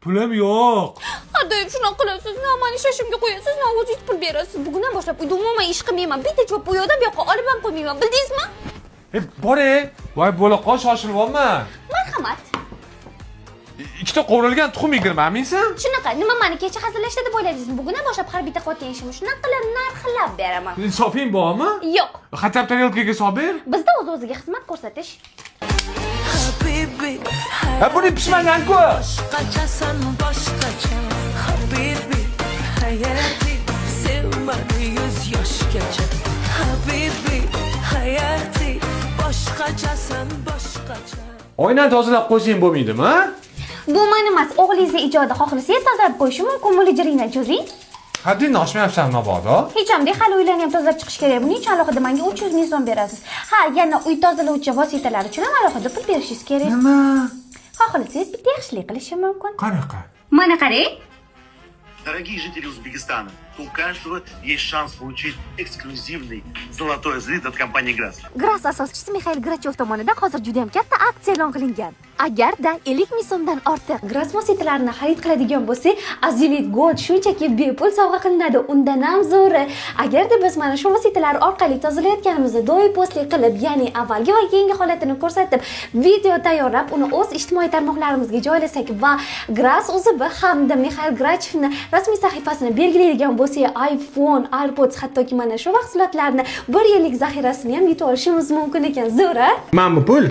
Pulim yo'q. Hadeb shunaqa qilasiz, meni shashimga qo'yasiz, o'zingiz pul berasiz. Bugundan boshlab uyda umuman ish qilmayman. Bitta chop bu yoqdan bu yoqqa olib ham qo'ymayman, bildingizmi? Boring. Voy bo'la qol shoshilyapman. Marhamat. Ikkita qovurilgan tuxum yigirmaminsan? Shunaqa, nima meni kecha hazillashdi deb o'yladingizmi? Bugundan boshlab har bitta qotgan ishimni shunaqa qilib narxlab beraman. Insofing bormi? Yo'q. Xatab tarelkaga solib ber. Bizda o'z-o'ziga xizmat ko'rsatish. Ha, buni pishmagan-ku. Boshqachasan, boshqacha. Habibi, hayati, sevmadi 100 yoshgacha. Habibi, hayati, boshqachasan, boshqacha. Oyna tozalab qo'ysang bo'lmaydimi, ha? Bu men emas, o'g'lingizni ijodi xohlasangiz tozalab qo'yishim mumkin, mulijiringdan cho'zing. Haddingni oshmayapsan mabodo. Hech ham hali uylarni ham tozalab chiqish kerak. Buning uchun alohida menga 300 ming so'm berasiz. Ha, yana uy tozalovchi vositalar uchun ham alohida pul berishingiz kerak. Nima? Xohlasangiz bitta yaxshilik qilishim mumkin. Qanaqa? Mana qarang. Дорогие жители Узбекистана, у каждого есть шанс получить эксклюзивный золотой слит от компании «Грасс». Gras asoschisi Mixail Grachov tomonidan hozir juda ham katta aksiya e'lon qilingan. Agarda 50 ming so'mdan ortiq Gras vositalarini xarid qiladigan bo'lsak, Azilit Gold shunchaki bepul sovg'a qilinadi. Undan ham zo'ri. Agarda biz mana shu vositalar orqali tozalayotganimizda doim postlik qilib, ya'ni avvalgi va keyingi holatini ko'rsatib, video tayyorlab, uni o'z ijtimoiy tarmoqlarimizga joylasak va Gras UZB hamda Mixail Grachovni rasmiy sahifasini belgilaydigan bo'lsak, iPhone, AirPods hattoki mana shu mahsulotlarni 1 yillik zaxirasini ham yutib olishimiz mumkin ekan. Zo'r-a? Men bu pul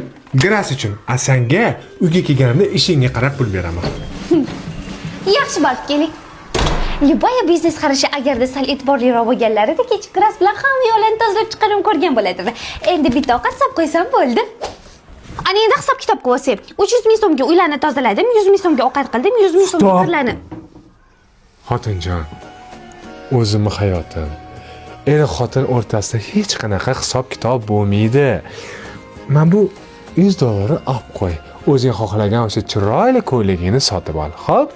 Gras uchun Asanga uyga kelganimda ishingga qarab pul beraman. Yaxshi borib keling. Любая biznes qarashi agarda sal e'tiborliroq bo'lganlarida kechki Gras bilan hamma yo'llarni tozalab chiqarib ko'rgan bo'ladi. Endi bitta ovqat hisob qo'ysam bo'ldi. Ana endi hisob kitob qilsam, 300 ming so'mga uylarni tozaladim, 100 ming so'mga ovqat qildim, 100 ming so'mga kirlarni. Xotinjon, o'zimni hayotim. Er-xotin o'rtasida hech qanaqa hisob-kitob bo'lmaydi. Men bu $100 olib qo'y. O'zing xohlagan o'sha chiroyli ko'ylagingni sotib ol, xo'p?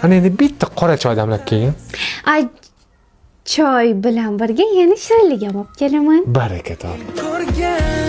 Ana endi bitta qora choy damlab kelgin. Ay, choy bilan birga yana shirinlik ham olib kelaman. Baraka top. Ko'rgan